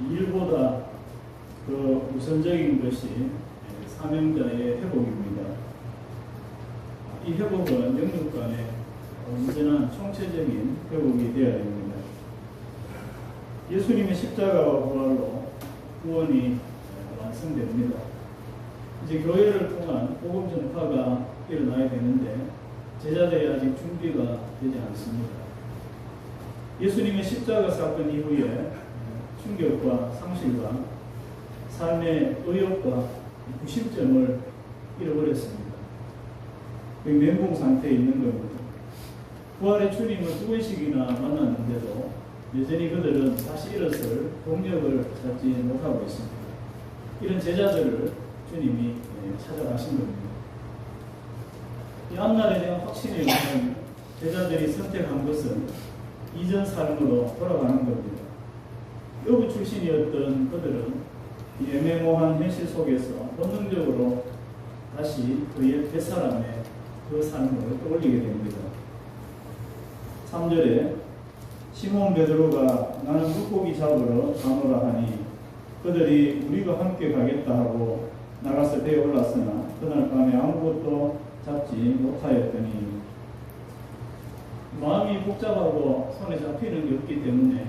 일보다 그 우선적인 것이 사명자의 회복입니다. 이 회복은 영육 간의 온전한 총체적인 회복이 되어야 됩니다. 예수님의 십자가와 부활로 구원이 완성됩니다. 이제 교회를 통한 복음 전파가 일어나야 되는데 제자들이 아직 준비가 되지 않습니다. 예수님의 십자가 사건 이후에 충격과 상실과 삶의 의욕과 구심점을 잃어버렸습니다. 멘붕 상태에 있는 겁니다. 부활의 주님을 2번씩이나 만났는데도 여전히 그들은 다시 일어설 동력을 찾지 못하고 있습니다. 이런 제자들을 주님이 찾아가신 겁니다. 이 앞날에 대한 확신이 있는 제자들이 선택한 것은 이전 삶으로 돌아가는 겁니다. 여부 출신이었던 그들은 이 애매모호한 현실 속에서 본능적으로 다시 그의 뱃사람의 그 삶을 떠올리게 됩니다. 3절에 시몬 베드로가 나는 물고기 잡으러 가노라 하니 그들이 우리가 함께 가겠다 하고 나가서 배에 올랐으나 그날 밤에 아무것도 잡지 못하였더니 마음이 복잡하고 손에 잡히는 게 없기 때문에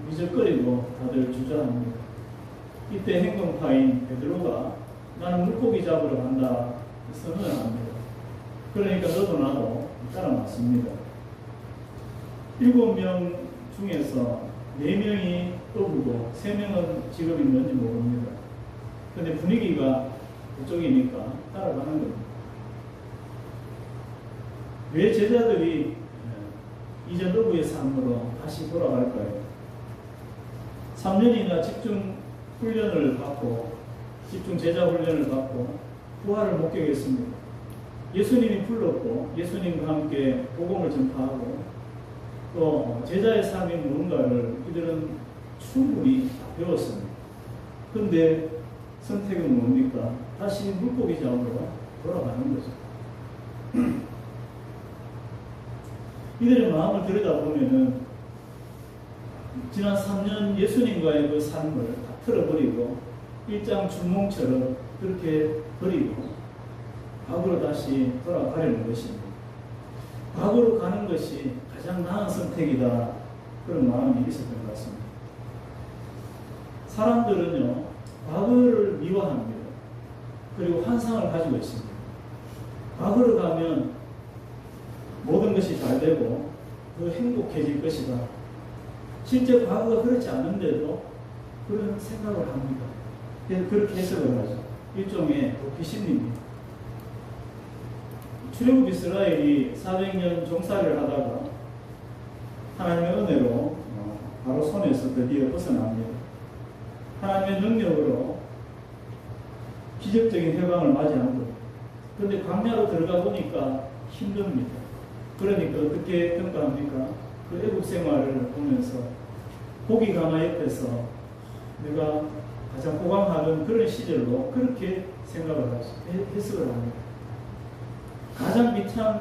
미적거리고 다들 주저합니다. 이때 행동파인 베드로가 나는 물고기 잡으러 간다 선언을 합니다. 그러니까 너도 나도 따라 맞습니다. 7명 중에서 4명이 떠보고 3명은 직업이 뭔지 모릅니다. 근데 분위기가 그쪽이니까 따라가는 겁니다. 왜 제자들이 이전 어부의 삶으로 다시 돌아갈까요? 3년이나 집중 훈련을 받고 집중 제자 훈련을 받고 부활을 목격했습니다. 예수님이 불렀고 예수님과 함께 복음을 전파하고 또 제자의 삶이 무언가를 이들은 충분히 배웠습니다. 그런데 선택은 뭡니까? 다시 물고기 잡으러 돌아가는 거죠. 이들의 마음을 들여다보면은 지난 3년 예수님과의 그 삶을 다 틀어버리고 일장 춘몽처럼 그렇게 버리고 과거로 다시 돌아가려는 것입니다. 과거로 가는 것이 가장 나은 선택이다. 그런 마음이 있었던 것 같습니다. 사람들은요, 과거를 미워합니다. 그리고 환상을 가지고 있습니다. 과거로 가면 모든 것이 잘 되고 더 행복해질 것이다. 실제 과거가 그렇지 않은데도 그런 생각을 합니다. 그렇게 해석을 하죠. 일종의 도피심리입니다. 출애굽 이스라엘이 400년 종살이를 하다가 하나님의 은혜로 바로 손에서 드디어 벗어납니다. 하나님의 능력으로 기적적인 해방을 맞이한 거예요. 그런데 광야로 들어가 보니까 힘듭니다. 그러니까 어떻게 평가합니까? 그 애국 생활을 보면서 고기 가마 옆에서 내가 가장 호강하던 그런 시절로 그렇게 생각을 하죠. 해석을 합니다. 가장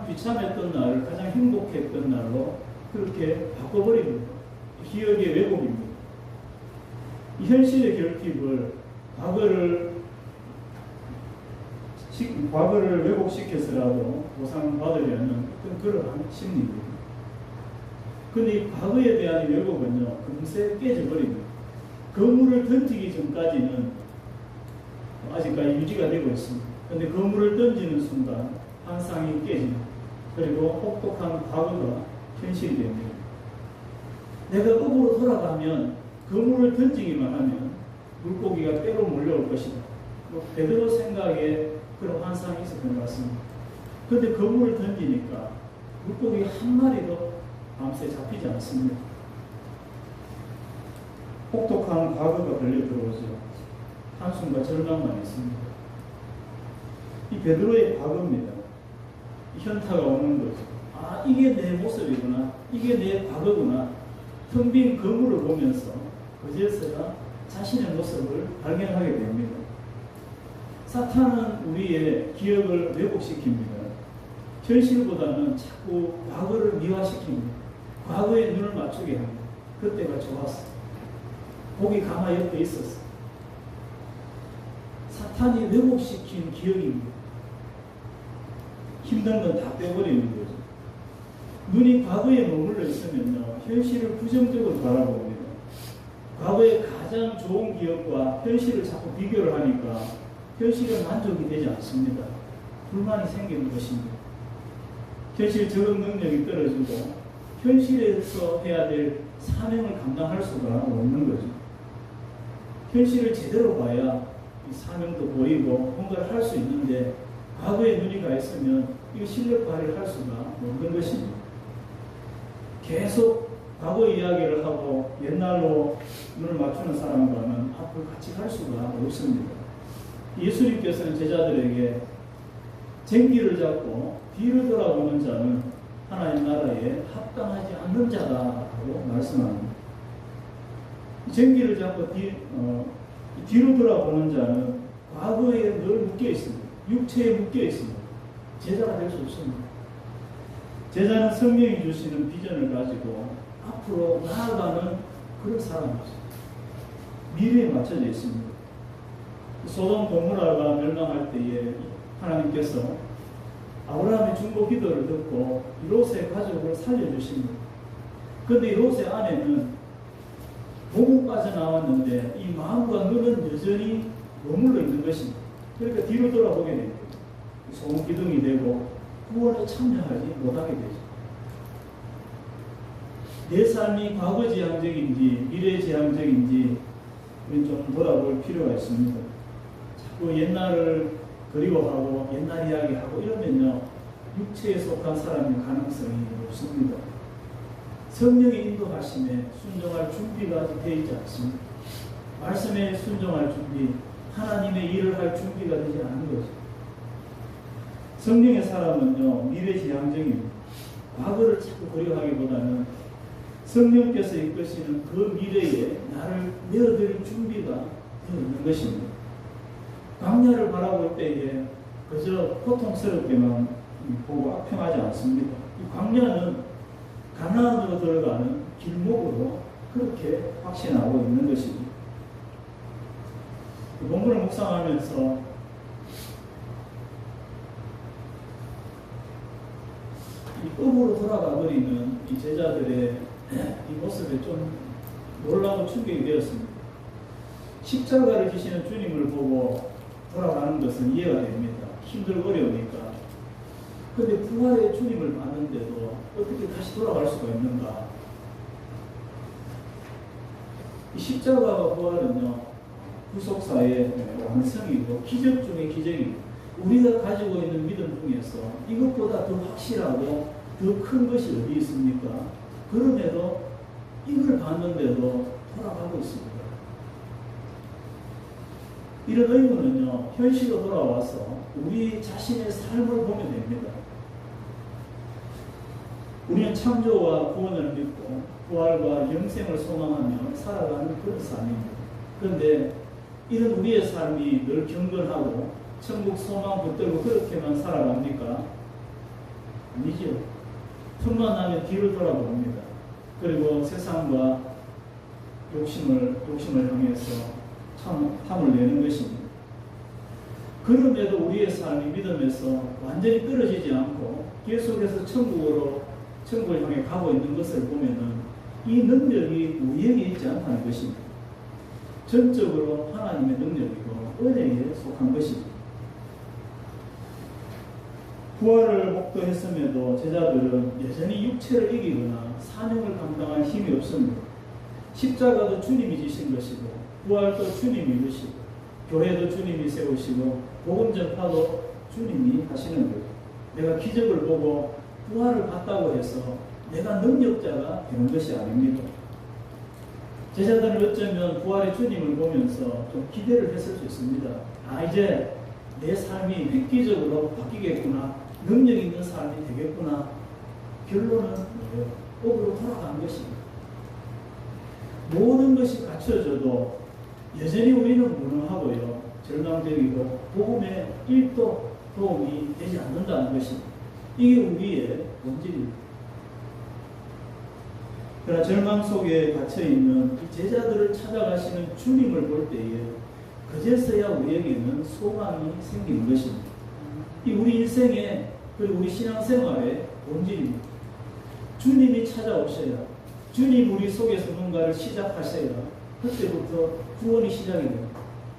비참했던 날을 가장 행복했던 날로 그렇게 바꿔버립니다. 기억의 왜곡입니다. 이 현실의 결핍을 과거를 왜곡시켜서라도 보상받으려는 그러한 심리입니다. 그런데 이 과거에 대한 왜곡은요, 금세 깨져버립니다. 거물을 던지기 전까지는 아직까지 유지가 되고 있습니다. 그런데 거물을 던지는 순간 환상이 깨집니다. 그리고 혹독한 과거가 현실이 됩니다. 내가 업으로 돌아가면 거물을 던지기만 하면 물고기가 때로 몰려올 것이다. 베드로 생각에 그런 환상이 있었던 것 같습니다. 그런데 거물을 던지니까 물고기가 한 마리도 밤새 잡히지 않습니다. 혹독한 과거가 걸려 들어오죠. 한숨과 절망만 있습니다. 이 베드로의 과거입니다. 이 현타가 오는 거죠. 아, 이게 내 모습이구나. 이게 내 과거구나. 텅 빈 거물을 보면서 그제서야 자신의 모습을 발견하게 됩니다. 사탄은 우리의 기억을 왜곡시킵니다. 현실보다는 자꾸 과거를 미화시킵니다. 과거에 눈을 맞추게 합니다. 그때가 좋았어. 고기 가마 옆에 있었어. 사탄이 왜곡시킨 기억입니다. 힘든 건 다 빼버리는 거죠. 눈이 과거에 머물러 있으면요, 현실을 부정적으로 바라봅니다. 과거의 가장 좋은 기억과 현실을 자꾸 비교를 하니까 현실에 만족이 되지 않습니다. 불만이 생기는 것입니다. 현실 적응 능력이 떨어지고 현실에서 해야 될 사명을 감당할 수가 없는 거죠. 현실을 제대로 봐야 이 사명도 보이고 뭔가를 할 수 있는데 과거에 눈이 가 있으면 이 실력 발휘를 할 수가 없는 것입니다. 계속 과거 이야기를 하고 옛날로 눈을 맞추는 사람과는 앞으로 같이 갈 수가 없습니다. 예수님께서는 제자들에게 쟁기를 잡고 뒤를 돌아보는 자는 하나님 나라에 합당하지 않는 자다라고 말씀합니다. 쟁기를 잡고 뒤로 돌아보는 자는 과거에 늘 묶여 있습니다. 육체에 묶여 있습니다. 제자가 될 수 없습니다. 제자는 성령이 주시는 비전을 가지고 앞으로 나아가는 그런 사람이죠. 미래에 맞춰져 있습니다. 소돔 고모라가 멸망할 때에 하나님께서 아브라함의 중보 기도를 듣고 롯의 가족을 살려주십니다. 그런데 롯의 아내는 몸은 빠져나왔는데 이 마음과 눈은 여전히 머물러 있는 것입니다. 그러니까 뒤로 돌아보게 됩니다. 소금 기둥이 되고 구원에 참여하지 못하게 되죠. 내 삶이 과거 지향적인지 미래 지향적인지 우리는 좀 돌아볼 필요가 있습니다. 자꾸 옛날을 그리워하고 옛날 이야기하고 이러면요, 육체에 속한 사람의 가능성이 없습니다. 성령의 인도하심에 순종할 준비가 되어 있지 않습니다. 말씀에 순종할 준비, 하나님의 일을 할 준비가 되지 않은 거죠. 성령의 사람은요, 미래지향적입니다. 과거를 자꾸 그리워하기보다는 성령께서 이끄시는 그 미래에 나를 내어드릴 준비가 되어 있는 것입니다. 광야를 바라볼 때에 그저 고통스럽게만 보고 악평하지 않습니다. 이 광야는 가나안으로 들어가는 길목으로 그렇게 확신하고 있는 것입니다. 본문을 묵상하면서 이 꿈으로 돌아가 버리는 이 제자들의 이 모습에 좀 놀라고 충격이 되었습니다. 십자가를 지시는 주님을 보고 돌아가는 것은 이해가 됩니다. 힘들고 어려우니까. 그런데 부활의 주님을 봤는데도 어떻게 다시 돌아갈 수가 있는가? 이 십자가와 부활은요, 구속사의 완성이고 기적 중의 기적입니다. 우리가 가지고 있는 믿음 중에서 이것보다 더 확실하고 더 큰 것이 어디 있습니까? 그럼에도 이걸 봤는데도 돌아가고 있습니다. 이런 의문은요, 현실로 돌아와서 우리 자신의 삶을 보면 됩니다. 우리는 창조와 구원을 믿고 부활과 영생을 소망하며 살아가는 그런 삶입니다. 그런데 이런 우리의 삶이 늘 경건하고 천국 소망 붙들고 그렇게만 살아갑니까? 아니죠. 틈만 나면 뒤를 돌아봅니다. 그리고 세상과 욕심을 향해서 탐을 내는 것입니다. 그럼에도 우리의 삶이 믿음에서 완전히 떨어지지 않고 계속해서 천국을 향해 가고 있는 것을 보면은 이 능력이 우리에게 있지 않다는 것입니다. 전적으로 하나님의 능력이고 은혜에 속한 것입니다. 부활을 목도했음에도 제자들은 여전히 육체를 이기거나 사명을 감당할 힘이 없습니다. 십자가도 주님이 지신 것이고 부활도 주님이 이루시고 교회도 주님이 세우시고 복음 전파도 주님이 하시는 거죠. 내가 기적을 보고 부활을 봤다고 해서 내가 능력자가 되는 것이 아닙니다. 제자들은 어쩌면 부활의 주님을 보면서 좀 기대를 했을 수 있습니다. 이제 내 삶이 획기적으로 바뀌겠구나. 능력 있는 삶이 되겠구나. 결론은 뭐예요? 업으로 돌아간 것입니다. 모든 것이 갖춰져도 여전히 우리는 무능하고요, 절망적이고 복음에 1도 도움이 되지 않는다는 것입니다. 이게 우리의 본질입니다. 그러나 절망 속에 갇혀있는 이 제자들을 찾아가시는 주님을 볼 때에 그제서야 우리에게는 소망이 생기는 것입니다. 이 우리 인생의 그리고 우리 신앙생활의 본질입니다. 주님이 찾아오셔야, 주님 우리 속에서 뭔가를 시작하셔야 그때부터 구원이 시작이 됩니다.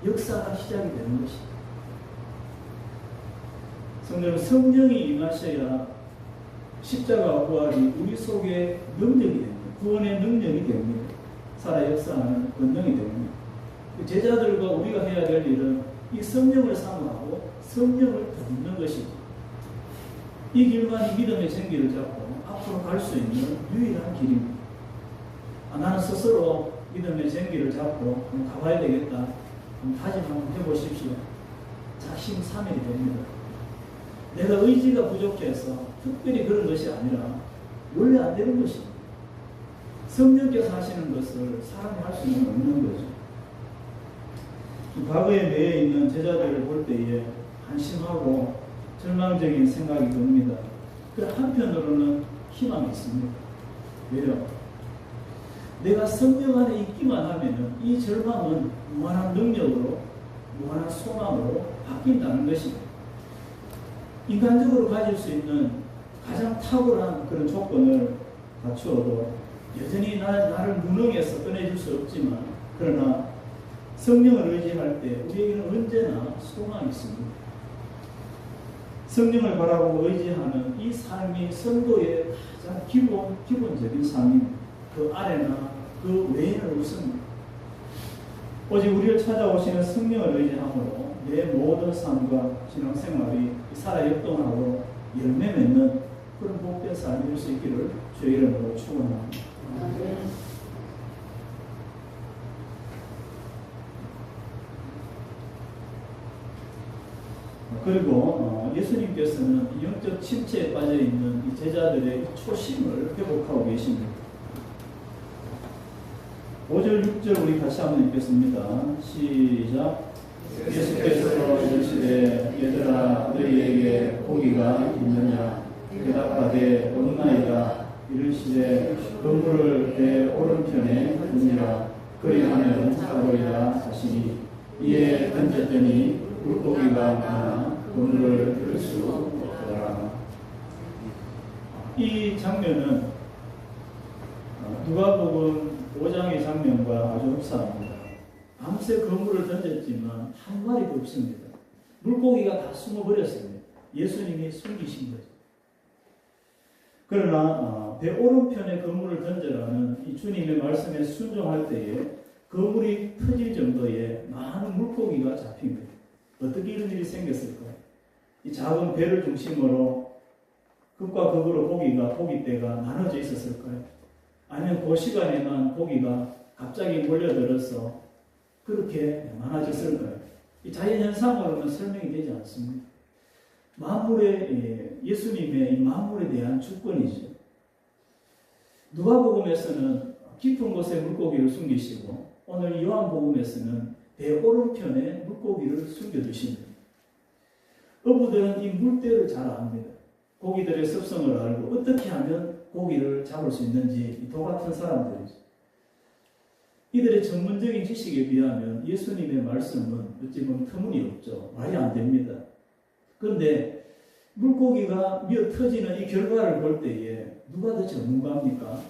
역사가 시작이 되는 것입니다. 성도는 성령이 임하셔야 십자가 부활이 우리 속에 능력이 됩니다. 구원의 능력이 됩니다. 살아 역사하는 권능이 됩니다. 제자들과 우리가 해야 될 일은 이 성령을 사모하고 성령을 덧입는 것입니다. 이 길만이 믿음의 생기를 잡고 앞으로 갈 수 있는 유일한 길입니다. 나는 스스로 믿음의 생기를 잡고 한번 가봐야 되겠다. 다짐 한번 해보십시오. 작심삼일이 됩니다. 내가 의지가 부족해서 특별히 그런 것이 아니라 원래 안 되는 것입니다. 성령께서 하시는 것을 사람이 할 수는 없는 거죠. 과거에 매여 있는 제자들을 볼 때에 한심하고 절망적인 생각이 듭니다. 그 한편으로는 희망이 있습니다. 왜요? 내가 성령 안에 있기만 하면 이 절망은 무한한 능력으로, 무한한 소망으로 바뀐다는 것입니다. 인간적으로 가질 수 있는 가장 탁월한 그런 조건을 갖추어도 여전히 나를 무능해서 꺼내줄 수 없지만, 그러나 성령을 의지할 때 우리에게는 언제나 소망이 있습니다. 성령을 바라보고 의지하는 이 삶이 성도의 가장 기본적인 삶입니다. 그 아래나 그 외에는 없습니다. 오직 우리를 찾아오시는 성령을 의지함으로 내 모든 삶과 신앙생활이 살아 역동하고 열매 맺는 그런 복된 삶이 될 수 있기를 주의 이름으로 축원합니다. 그리고 예수님께서는 영적 침체에 빠져있는 이 제자들의 초심을 회복하고 계십니다. 5절 6절 우리 같이 한번 읽겠습니다. 시작. 예수께서 이르시되 얘들아 너희에게 고기가 있느냐 대답하되 없나이다. 이르시되 그물을 내 오른편에 두니라. 그리하면 가로리라 하시니 이에 던졌더니 물고기가 많아 그물을 들 수 없더라. 이 장면은 누가복음 5장의 장면과 아주 흡사합니다. 밤새 그물을 던졌지만 한 마리도 없습니다. 물고기가 다 숨어버렸습니다. 예수님이 숨기신 거죠. 그러나 배 오른편에 그물을 던져라는 이 주님의 말씀에 순종할 때에 그물이 터질 정도의 많은 물고기가 잡힙니다. 어떻게 이런 일이 생겼을까요? 이 작은 배를 중심으로 극과 극으로 고기떼가 나눠져 있었을까요? 아니면 그 시간에만 고기가 갑자기 몰려들어서 그렇게 많아졌을까요? 이 자연현상으로는 설명이 되지 않습니다. 만물의 예수님의 이 만물에 대한 주권이죠. 누가복음에서는 깊은 곳에 물고기를 숨기시고 오늘 요한복음에서는 배 오른편에 물고기를 숨겨두십니다. 어부들은 이 물때를 잘 압니다. 고기들의 습성을 알고 어떻게 하면 고기를 잡을 수 있는지 도 같은 사람들이죠. 이들의 전문적인 지식에 비하면 예수님의 말씀은 어찌 보면 터무니없죠. 말이 안 됩니다. 그런데 물고기가 미어 터지는 이 결과를 볼 때에 누가 더 전문가입니까?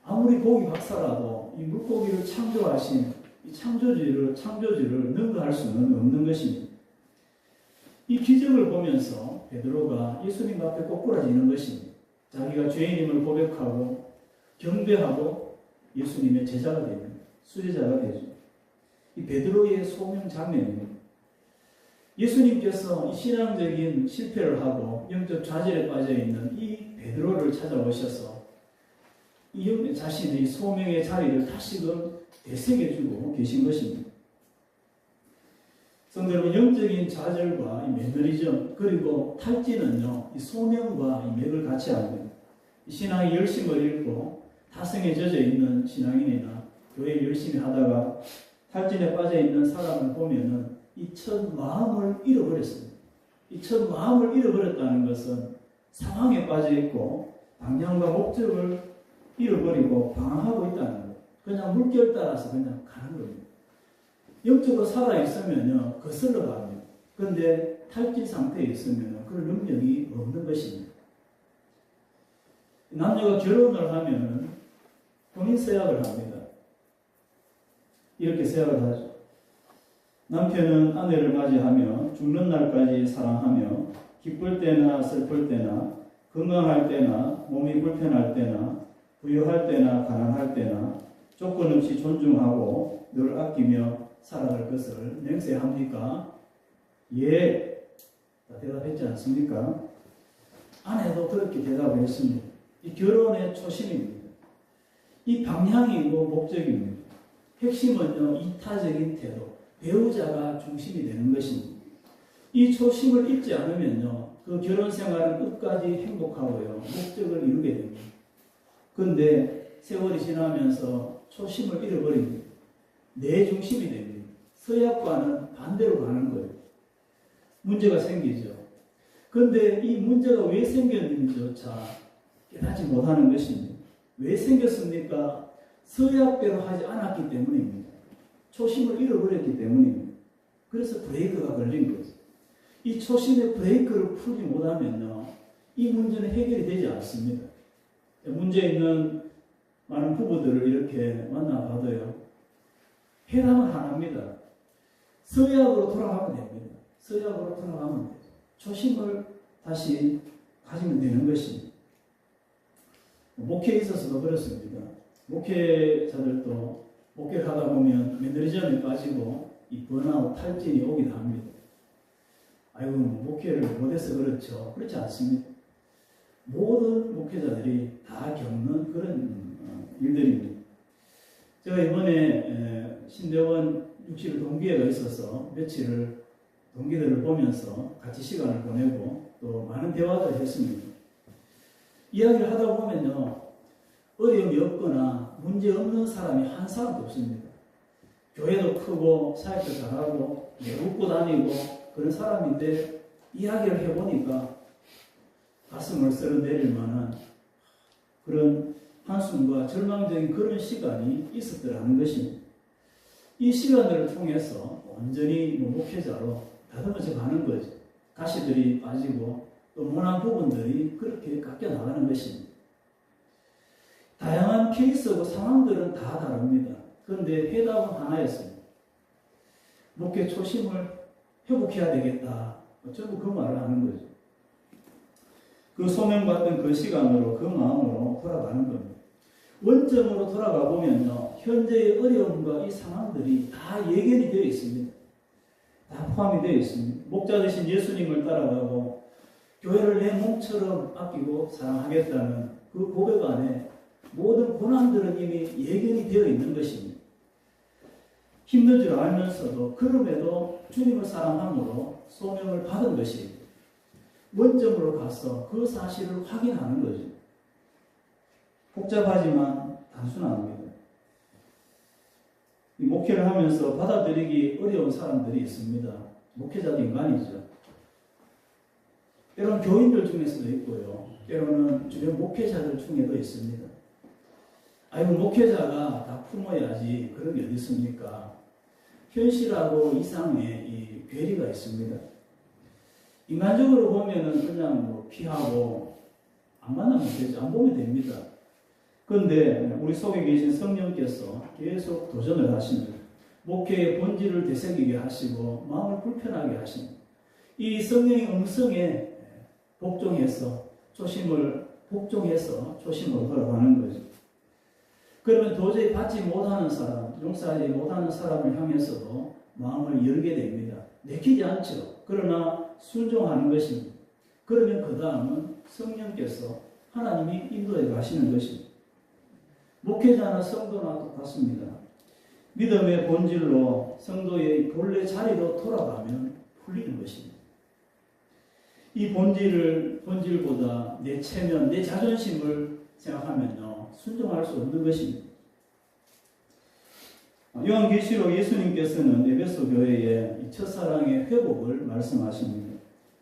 아무리 고기 박사라도 이 물고기를 창조하신 이 창조주를 능가할 수는 없는 것입니다. 이 기적을 보면서 베드로가 예수님 앞에 꼬꾸라지는 것입니다. 자기가 죄인임을 고백하고 경배하고 예수님의 제자가 됩니다. 수제자가 되죠. 이 베드로의 소명 장면입니다. 예수님께서 이 신앙적인 실패를 하고 영적 좌절에 빠져있는 이 베드로를 찾아오셔서 이 자신의 소명의 자리를 다시금 되새겨주고 계신 것입니다. 성도 여러분, 영적인 좌절과 이 매너리즘 그리고 탈진은요, 이 소명과 이 맥을 같이 합니다. 신앙의 열심을 잃고 타성에 젖어 있는 신앙인이나 교회 열심히 하다가 탈진에 빠져 있는 사람을 보면은 이 첫 마음을 잃어버렸습니다. 이 첫 마음을 잃어버렸다는 것은 상황에 빠져 있고 방향과 목적을 잃어버리고 방황하고 있다는 거예요. 그냥 물결 따라서 그냥 가는 겁니다. 영적으로 살아있으면요, 거슬러 갑니다. 그런데 탈진 상태에 있으면 그런 능력이 없는 것입니다. 남녀가 결혼을 하면은 혼인 서약을 합니다. 이렇게 서약을 하죠. 남편은 아내를 맞이하며 죽는 날까지 사랑하며 기쁠 때나 슬플 때나 건강할 때나 몸이 불편할 때나 부유할 때나 가난할 때나 조건 없이 존중하고 늘 아끼며 살아갈 것을 맹세합니까? 예. 대답했지 않습니까? 아내도 그렇게 대답을 했습니다. 이 결혼의 초심입니다. 이 방향이고 목적입니다. 핵심은요, 이타적인 태도, 배우자가 중심이 되는 것입니다. 이 초심을 잊지 않으면요, 그 결혼 생활은 끝까지 행복하고요, 목적을 이루게 됩니다. 그런데 세월이 지나면서 초심을 잃어버립니다. 내 중심이 됩니다. 서약과는 반대로 가는 거예요. 문제가 생기죠. 그런데 이 문제가 왜 생겼는지조차 깨닫지 못하는 것입니다. 왜 생겼습니까? 서약대로 하지 않았기 때문입니다. 초심을 잃어버렸기 때문입니다. 그래서 브레이크가 걸린 거죠. 이 초심의 브레이크를 풀지 못하면요, 이 문제는 해결이 되지 않습니다. 문제 있는 많은 부부들을 이렇게 만나봐도요, 해답은 하나입니다. 서약으로 돌아가면 됩니다. 서약으로 돌아가면 되죠. 초심을 다시 가지면 되는 것입니다. 목회에 있어서도 그렇습니다. 목회자들도 목회를 하다 보면 매너리즘에 빠지고 이 번아웃, 탈진이 오기도 합니다. 아이고, 목회를 못해서 그렇죠. 그렇지 않습니다. 모든 목회자들이 다 겪는 그런 일들입니다. 제가 이번에 신대원 60일 동기회가 있어서 며칠을 동기들을 보면서 같이 시간을 보내고 또 많은 대화를 했습니다. 이야기를 하다 보면요, 어려움이 없거나 문제 없는 사람이 한 사람도 없습니다. 교회도 크고 사역도 잘하고 외국도 다니고 그런 사람인데 이야기를 해보니까 가슴을 쓸어내릴 만한 그런 한숨과 절망적인 그런 시간이 있었더라는 것입니다. 이 시간들을 통해서 완전히 목회자로 다듬어져 가는 거죠. 가시들이 빠지고 또 모난 부분들이 그렇게 깎여 나가는 것입니다. 다양한 케이스하고 상황들은 다 다릅니다. 그런데 해답은 하나였습니다. 목회 초심을 회복해야 되겠다. 전부 그 말을 하는 거죠. 그 소명받던 그 시간으로 그 마음으로 돌아가는 겁니다. 원점으로 돌아가 보면요, 현재의 어려움과 이 상황들이 다 예견이 되어 있습니다. 다 포함이 되어 있습니다. 목자 되신 예수님을 따라가고 교회를 내 몸처럼 아끼고 사랑하겠다는 그 고백 안에 모든 고난들은 이미 예견이 되어 있는 것입니다. 힘든 줄 알면서도 그럼에도 주님을 사랑함으로 소명을 받은 것입니다. 원점으로 가서 그 사실을 확인하는 거죠. 복잡하지만 단순합니다. 이 목회를 하면서 받아들이기 어려운 사람들이 있습니다. 목회자도 인간이죠. 때로는 교인들 중에서도 있고요. 때로는 주변 목회자들 중에도 있습니다. 아이고, 목회자가 다 품어야지 그런 게 어디 있습니까? 현실하고 이상의 이 괴리가 있습니다. 인간적으로 보면은 그냥 뭐 피하고 안 만나면 되죠. 안 보면 됩니다. 그런데 우리 속에 계신 성령께서 계속 도전을 하십니다. 목회의 본질을 되새기게 하시고 마음을 불편하게 하십니다. 이 성령의 음성에 복종해서 초심으로 돌아가는 거죠. 그러면 도저히 받지 못하는 사람, 용서하지 못하는 사람을 향해서도 마음을 열게 됩니다. 내키지 않죠. 그러나 순종하는 것입니다. 그러면 그 다음은 성령께서 하나님이 인도해 가시는 것입니다. 목회자나 성도나 똑같습니다. 믿음의 본질로 성도의 본래 자리로 돌아가면 풀리는 것입니다. 이 본질보다 내 체면, 내 자존심을 생각하면요, 순종할 수 없는 것입니다. 요한계시록 예수님께서는 에베소 교회의 첫사랑의 회복을 말씀하십니다.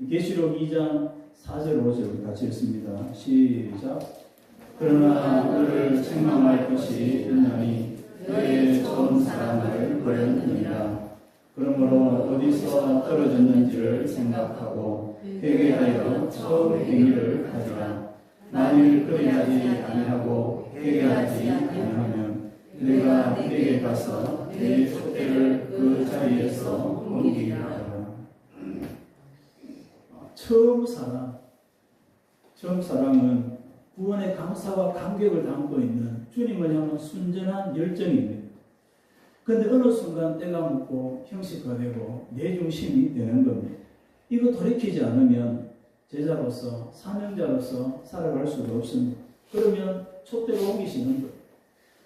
계시록 2장 4절 5절 같이 읽습니다. 시작. 그러나 그를 책망할 것이 있나니 그의 좋은 사람을 버렸느니라. 그러므로 어디서 떨어졌는지를 생각하고 회개하여 처음 행위를 하리라. 만일 그리하지 아니하고 회개하지 아니하면 내가 내게 가서 내 촛대를 그 자리에서 옮기리라. 처음 사랑은 구원의 감사와 감격을 담고 있는 주님을 향한 순전한 열정입니다. 그런데 어느 순간 때가 묻고 형식화되고 내 중심이 되는 겁니다. 이거 돌이키지 않으면 제자로서 사명자로서 살아갈 수가 없습니다. 그러면 촛대로 옮기시는 거예요.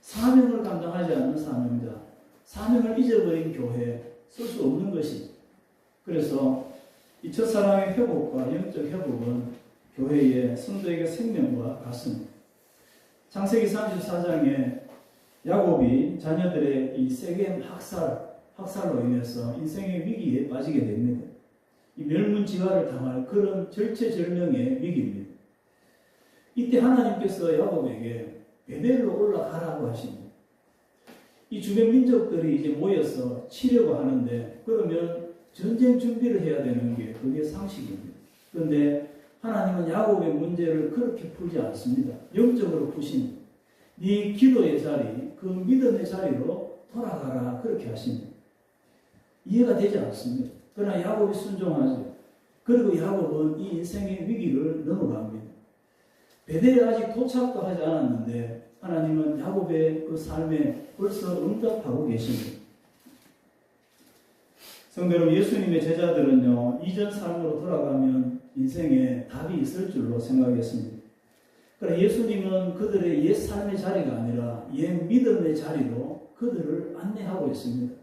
사명을 감당하지 않는 사명자, 사명을 잊어버린 교회 쓸 수 없는 것입니다. 그래서 이 첫사랑의 회복과 영적 회복은 교회의 성도에게 생명과 같습니다. 창세기 34장에 야곱이 자녀들의 이 세겜 학살로 인해서 인생의 위기에 빠지게 됩니다. 이 멸문지화를 당할 그런 절체절명의 위기입니다. 이때 하나님께서 야곱에게 베델로 올라가라고 하십니다. 이 주변 민족들이 이제 모여서 치려고 하는데 그러면 전쟁 준비를 해야 되는 게 그게 상식입니다. 그런데 하나님은 야곱의 문제를 그렇게 풀지 않습니다. 영적으로 푸십니다. 네 기도의 자리, 그 믿음의 자리로 돌아가라 그렇게 하십니다. 이해가 되지 않습니다. 그러나 야곱이 순종하죠. 그리고 야곱은 이 인생의 위기를 넘어갑니다. 베델에 아직 도착도 하지 않았는데 하나님은 야곱의 그 삶에 벌써 응답하고 계십니다. 성도 여러분, 예수님의 제자들은요, 이전 삶으로 돌아가면 인생에 답이 있을 줄로 생각했습니다. 그러나 예수님은 그들의 옛 삶의 자리가 아니라 옛 믿음의 자리로 그들을 안내하고 있습니다.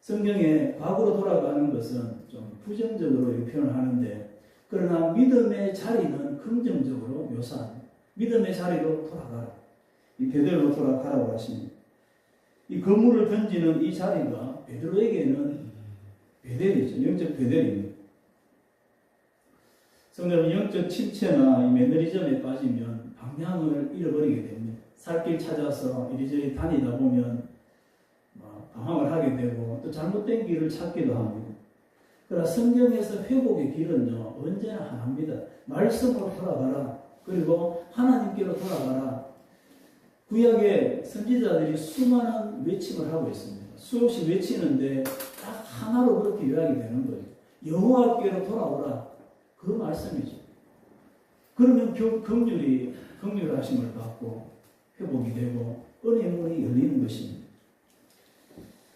성경에 과거로 돌아가는 것은 좀 부정적으로 표현을 하는데, 그러나 믿음의 자리는 긍정적으로 묘사합니다. 믿음의 자리로 돌아가라. 이 베델로 돌아가라고 하십니다. 이 거물을 던지는 이 자리가 베드로에게는 베델이죠. 영적 베델입니다. 성도 여러분, 영적 침체나 이 매너리즘에 빠지면 방향을 잃어버리게 됩니다. 살길 찾아서 이리저리 다니다 보면 방황을 하게 되고 또 잘못된 길을 찾기도 합니다. 그러나 성경에서 회복의 길은요, 언제나 하나입니다. 말씀으로 돌아가라. 그리고 하나님께로 돌아가라. 구약의 선지자들이 수많은 외침을 하고 있습니다. 수없이 외치는데 딱 하나로 그렇게 요약이 되는 거예요. 여호와께로 돌아오라. 그 말씀이죠. 그러면 긍휼하심을 받고 회복이 되고 은혜의 문이 열리는 것입니다.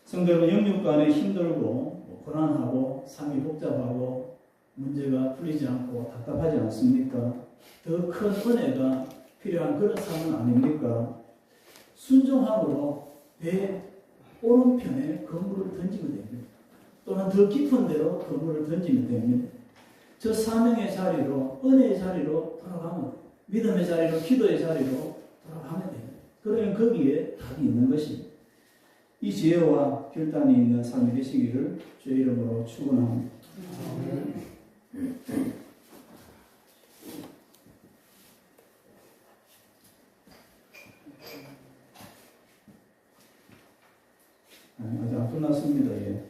성도 여러분, 영육간에 힘들고 고난하고 삶이 복잡하고 문제가 풀리지 않고 답답하지 않습니까? 더 큰 은혜가 필요한 그런 삶은 아닙니까? 순종함으로 배 오른편에 그물을 던지면 됩니다. 또는 더 깊은 데로 그물을 던지면 됩니다. 저 사명의 자리로, 은혜의 자리로 돌아가면, 믿음의 자리로, 기도의 자리로 돌아가면 됩니다. 그러면 거기에 답이 있는 것입니다. 이 지혜와 결단이 있는 삶이 되시기를 주의 이름으로 축원합니다. 아직 안 끝났습니다. 예.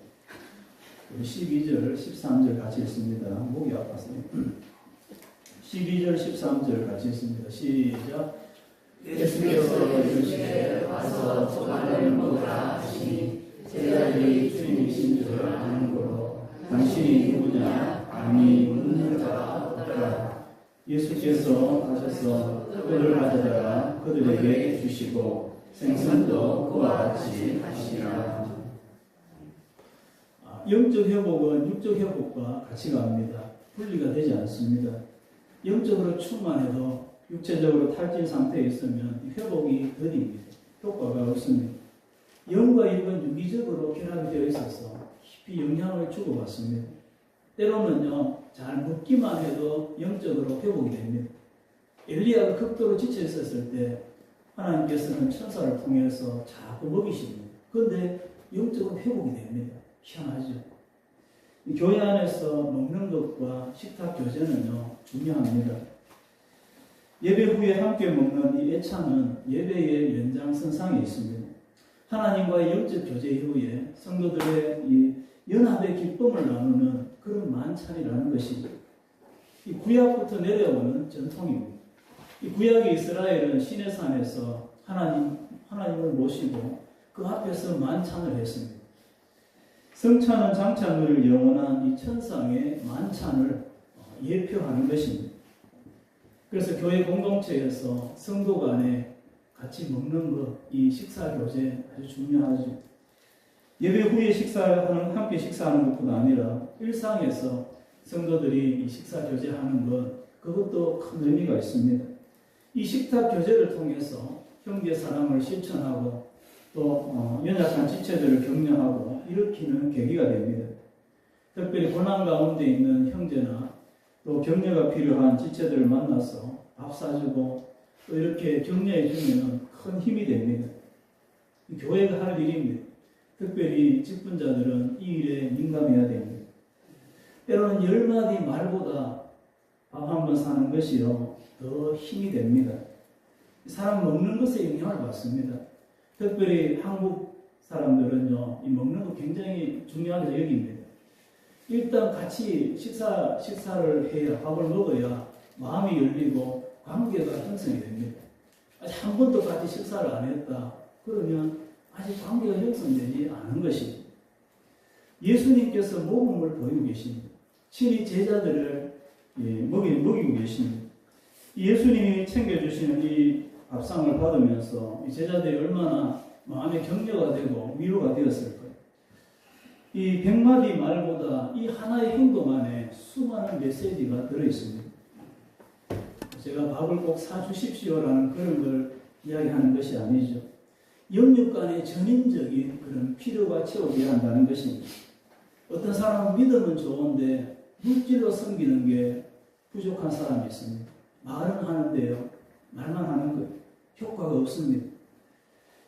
12절, 13절 같이 읽습니다. 목이 아파서. 12절, 13절 같이 읽습니다. 시작. 예수께서 이르시되 와서 조각을 먹으라 하시니 제자들이 주님이신 줄 아는 고로 당신이 누구냐? 감히 묻는 자가 없더라. 예수께서 가셔서 떡을 가져다가 그들에게 주시고 생선도 그와 같이 하시니라. 영적 회복은 육적 회복과 같이 갑니다. 분리가 되지 않습니다. 영적으로 충만해도 육체적으로 탈진 상태에 있으면 회복이 더딥니다. 효과가 없습니다. 영과 육은 유기적으로 결합이 되어 있어서 깊이 영향을 주고받습니다. 때로는요, 잘 묻기만 해도 영적으로 회복이 됩니다. 엘리야가 극도로 지쳐 있었을 때 하나님께서는 천사를 통해서 자꾸 먹이십니다. 그런데 영적으로 회복이 됩니다. 희한하죠. 교회 안에서 먹는 것과 식탁 교제는요, 중요합니다. 예배 후에 함께 먹는 이 애찬은 예배의 연장선상에 있습니다. 하나님과의 영적 교제 이후에 성도들의 이 연합의 기쁨을 나누는 그런 만찬이라는 것이 이 구약부터 내려오는 전통입니다. 이 구약의 이스라엘은 시내산에서 하나님을 모시고 그 앞에서 만찬을 했습니다. 성찬은 장차 누릴 영원한 이 천상의 만찬을 예표하는 것입니다. 그래서 교회 공동체에서 성도 간에 같이 먹는 것, 이 식사 교제 아주 중요하죠. 예배 후에 함께 식사하는 것뿐 아니라 일상에서 성도들이 이 식사 교제하는 것, 그것도 큰 의미가 있습니다. 이 식탁 교제를 통해서 형제 사랑을 실천하고 또 연약한 지체들을 격려하고 일으키는 계기가 됩니다. 특별히 고난 가운데 있는 형제나 또 격려가 필요한 지체들을 만나서 밥 사주고 또 이렇게 격려해 주면 큰 힘이 됩니다. 교회가 할 일입니다. 특별히 직분자들은 이 일에 민감해야 됩니다. 때로는 10마디 말보다 밥 한 번 사는 것이요 더 힘이 됩니다. 사람 먹는 것에 영향을 받습니다. 특별히 한국 사람들은요, 이 먹는 거 굉장히 중요하게 여깁니다. 일단 같이 식사를 해야, 밥을 먹어야 마음이 열리고 관계가 형성이 됩니다. 아직 한 번도 같이 식사를 안 했다. 그러면 아직 관계가 형성되지 않은 것입니다. 예수님께서 모범을 보이고 계십니다. 친히 제자들을 먹이고 계십니다. 예수님이 챙겨주시는 이 밥상을 받으면서 이 제자들이 얼마나 마음의 격려가 되고 위로가 되었을까요? 이 100마디 말보다 이 하나의 행동 안에 수많은 메시지가 들어있습니다. 제가 밥을 꼭 사주십시오라는 그런 걸 이야기하는 것이 아니죠. 영육 간의 전인적인 그런 필요가 채워져야 한다는 것입니다. 어떤 사람은 믿음은 좋은데 물질로 섬기는 게 부족한 사람이 있습니다. 말은 하는데요, 말만 하는 거예요. 효과가 없습니다.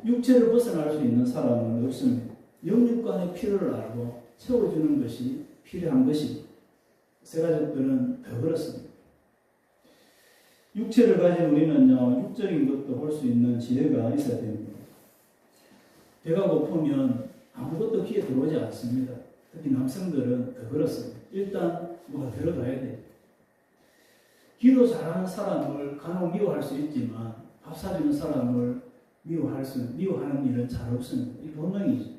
육체를 벗어날 수 있는 사람은 없습니다. 영육 간의 필요를 알고 채워주는 것이 필요한 것입니다. 세가족들은 더 그렇습니다. 육체를 가진 우리는요, 육적인 것도 볼 수 있는 지혜가 있어야 됩니다. 배가 고프면 아무것도 귀에 들어오지 않습니다. 특히 남성들은 더 그렇습니다. 일단 뭐가 들어가야 돼요. 기도 잘하는 사람을 간혹 미워할 수 있지만 밥 사주는 사람을 미워하는 일은 잘 없습니다. 이 본능이죠.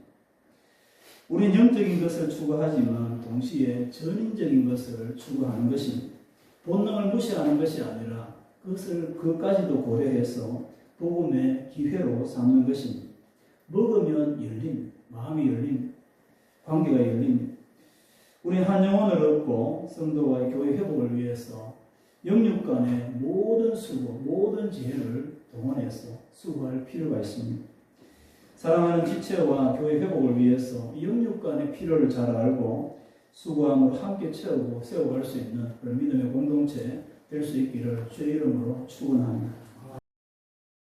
우리는 영적인 것을 추구하지만 동시에 전인적인 것을 추구하는 것입니다. 본능을 무시하는 것이 아니라 그것까지도 고려해서 복음의 기회로 삼는 것입니다. 먹으면 열립니다. 마음이 열립니다. 관계가 열립니다. 우리 한 영혼을 얻고 성도와의 교회 회복을 위해서 영육 간의 모든 수고, 모든 지혜를 동원해서 수고할 필요가 있습니다. 사랑하는 지체와 교회 회복을 위해서 영육 간의 필요를 잘 알고 수고함으로 함께 채우고 세워갈 수 있는 그런 믿음의 공동체 될 수 있기를 주의 이름으로 축원합니다.